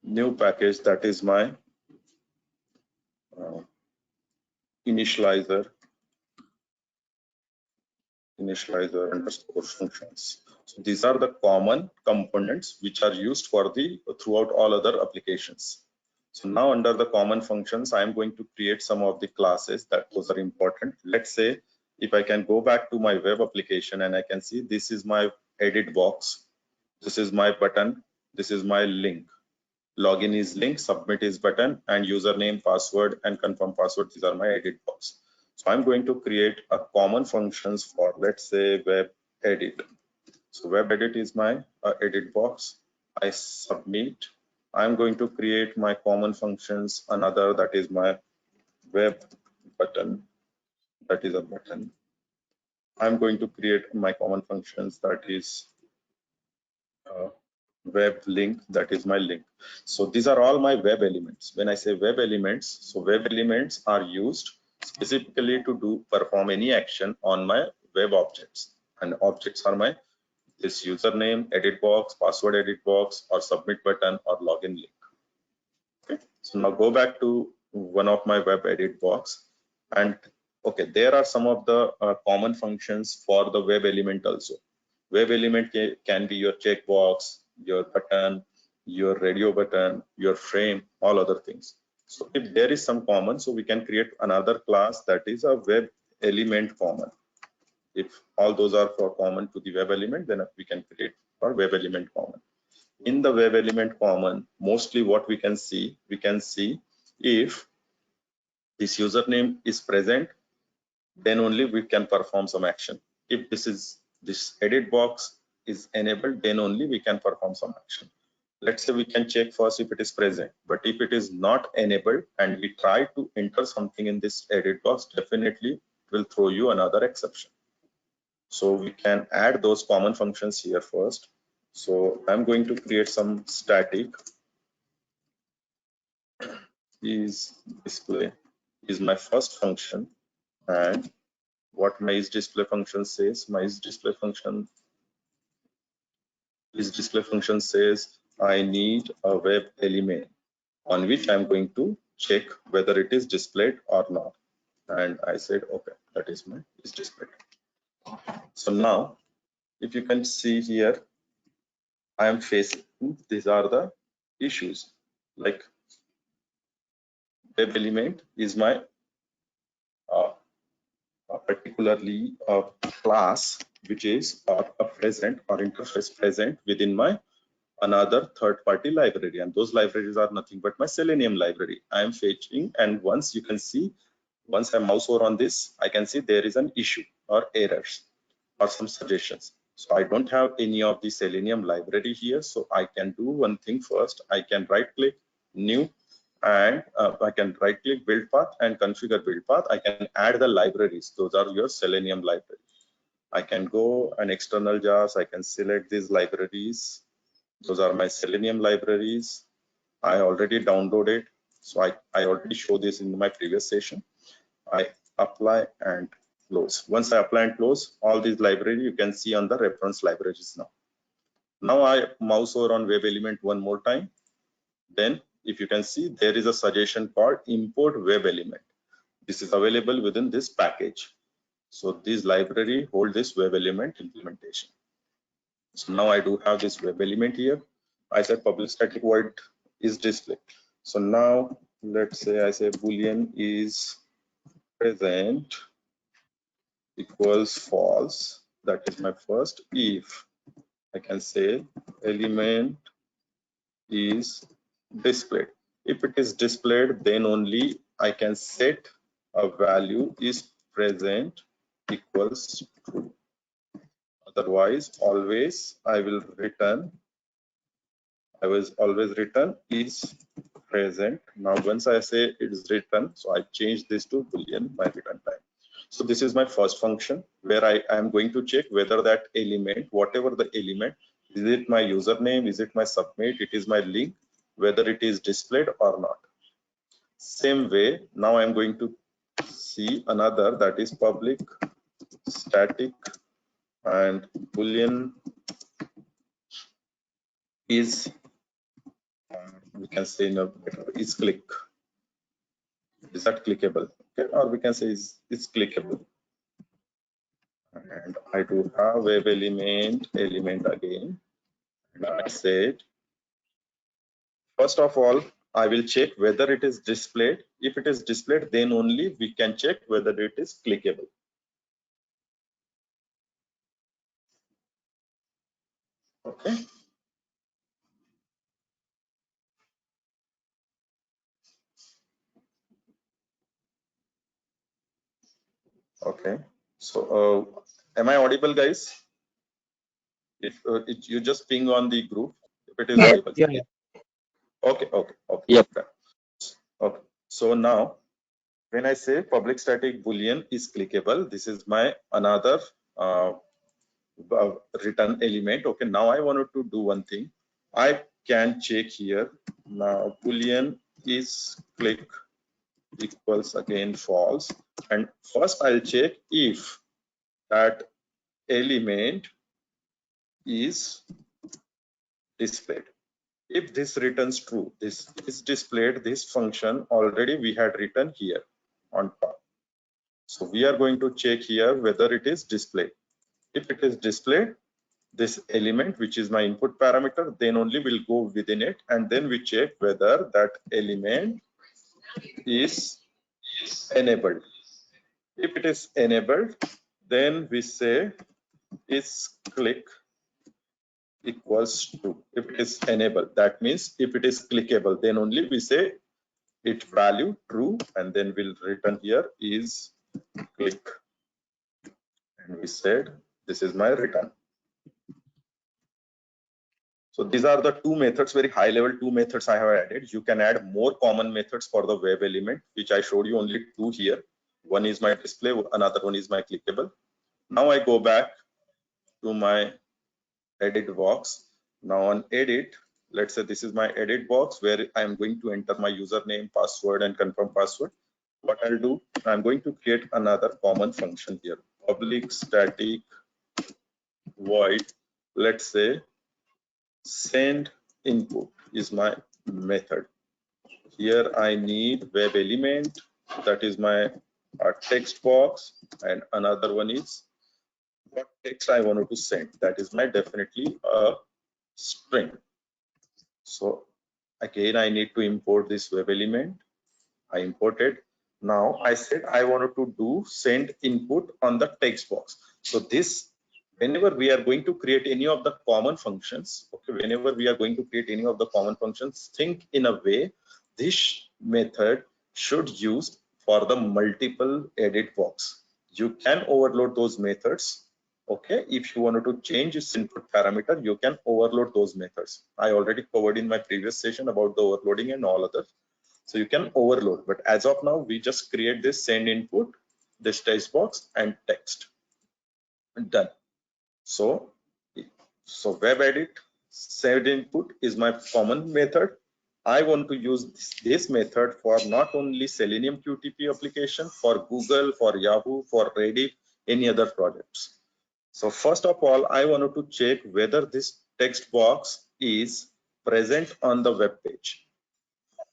new package, that is my initializer underscore functions. So these are the common components which are used for the throughout all other applications. So now under the common functions, I am going to create some of the classes that those are important. Let's say if I can go back to my web application and I can see this is my edit box, this is my button, this is my link. Login is link, submit is button, and username, password, and confirm password. These are my edit box. So I'm going to create a common functions for, let's say, web edit. So web edit is my edit box. I submit. I'm going to create my common functions, another that is my web button, that is a button. I'm going to create my common functions, that is web link, that is my link. So these are all my web elements. When I say web elements, so web elements are used specifically to perform any action on my web objects, and objects are my this username, edit box, password edit box, or submit button, or login link. Okay, so now go back to one of my web edit box, and okay, there are some of the common functions for the web element also. Web element can be your checkbox, your button, your radio button, your frame, all other things. So if there is some common, so we can create another class that is a web element common. If all those are for common to the web element, then we can create for web element common. In the web element common, mostly what we can see if this username is present, then only we can perform some action. If this edit box is enabled, then only we can perform some action. Let's say we can check first if it is present, but if it is not enabled and we try to enter something in this edit box, definitely it will throw you another exception. So we can add those common functions here first. So I'm going to create some static is display is my first function, and what my isDisplay function says, my isDisplay function says I need a web element on which I'm going to check whether it is displayed or not. And I said, okay, that is my isDisplay. So now, if you can see here, I am facing, these are the issues, like web element is my particularly a class which is a present or interface present within my another third-party library, and those libraries are nothing but my Selenium library I am fetching. And once you can see, once I mouse over on this, I can see there is an issue or errors or some suggestions. So I don't have any of the Selenium library here, so I can do one thing first. I can right-click new, and I can right-click build path and configure build path. I can add the libraries. Those are your Selenium libraries. I can go and external jars. I can select these libraries. Those are my Selenium libraries. I already downloaded, so I already showed this in my previous session. I apply and close. Once I apply and close, all these libraries you can see on the reference libraries now. Now I mouse over on web element one more time. Then if you can see, there is a suggestion called import web element. This is available within this package. So this library hold this web element implementation. So now I do have this web element here. I said public static void is display. So now let's say I say boolean is present equals false. That is my first. If I can say element is displayed. If it is displayed, then only I can set a value is present equals true. Otherwise, always I will always return is present. Now, once I say it is written, so I change this to boolean by return time. So this is my first function where I am going to check whether that element, whatever the element, is it my username, is it my submit, it is my link, whether it is displayed or not. Same way, now I'm going to see another, that is public static and boolean is we can say in a better is click. Is that clickable? Okay, or we can say is clickable. And I do have web element again. And I said, first of all, I will check whether it is displayed. If it is displayed, then only we can check whether it is clickable. Okay. Okay. So, am I audible, guys? If you just ping on the group, if it is audible. Yeah. Okay. Yep. Okay. So now, when I say public static boolean is clickable, this is my another return element. Okay. Now I wanted to do one thing. I can check here. Now boolean is click equals again false, and first I'll check if that element is displayed. If this returns true, this is displayed, this function already we had written here on top. So we are going to check here whether it is displayed. If it is displayed, this element, which is my input parameter, then only will go within it, and then we check whether that element is enabled. If it is enabled, then we say is click equals true. If it is enabled, that means if it is clickable, then only we say it value true, and then we'll return here is click, and we said this is my return. So these are the two methods, very high level two methods I have added. You can add more common methods for the web element, which I showed you only two here. One is my display, another one is my clickable. Now I go back to my edit box. Now on edit, let's say this is my edit box where I am going to enter my username, password, and confirm password. What I'll do, I'm going to create another common function here. Public static void, let's say send input is my method. Here I need web element, that is my text box, and another one is what text I wanted to send, that is my definitely a string. So again I need to import this web element. I imported. Now I said I wanted to do send input on the text box. So this, whenever we are going to create any of the common functions, okay, whenever we are going to create any of the common functions, think in a way this method should use for the multiple edit box. You can overload those methods. Okay, if you wanted to change its input parameter, you can overload those methods. I already covered in my previous session about the overloading and all others. So you can overload, but as of now, we just create this send input, this text box, and text. Done. So web edit send input is my common method. I want to use this method for not only Selenium QTP application, for Google, for Yahoo, for Reddit, any other projects. So first of all, I wanted to check whether this text box is present on the web page.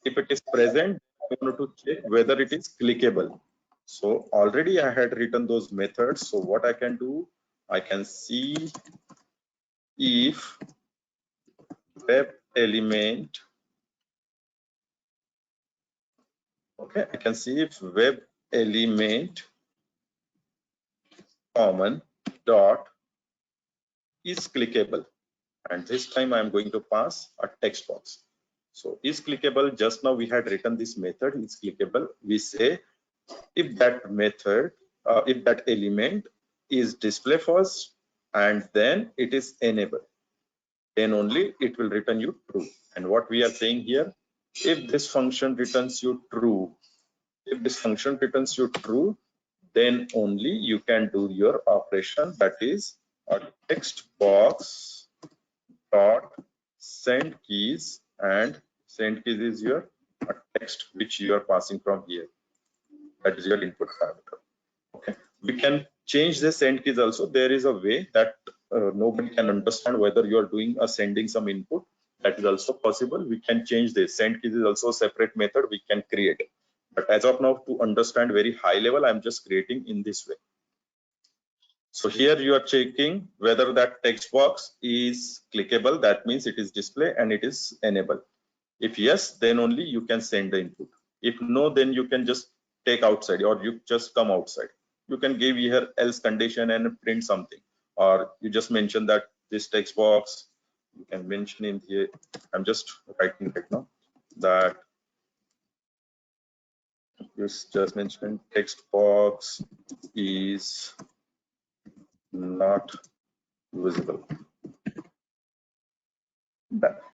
If it is present, I wanted to check whether it is clickable. So already I had written those methods. So what I can do, I can see if web element, okay, I can see if web element common dot is clickable, and this time I'm going to pass a text box. So is clickable, just now we had written this method is clickable. We say if that method, if that element is display first and then it is enabled, then only it will return you true. And what we are saying here, if this function returns you true, if this function returns you true, then only you can do your operation, that is a text box dot send keys, and send keys is your text which you are passing from here, that is your input parameter. Okay, we can change the send keys also. There is a way that nobody can understand whether you are doing a sending some input. That is also possible. We can change this. Send keys is also a separate method we can create. But as of now, to understand very high level, I'm just creating in this way. So here you are checking whether that text box is clickable. That means it is display and it is enable. If yes, then only you can send the input. If no, then you can just take outside or you just come outside. You can give here else condition and print something, or you just mention that this text box, you can mention in here. I'm just writing right now that you just mentioned text box is not visible. That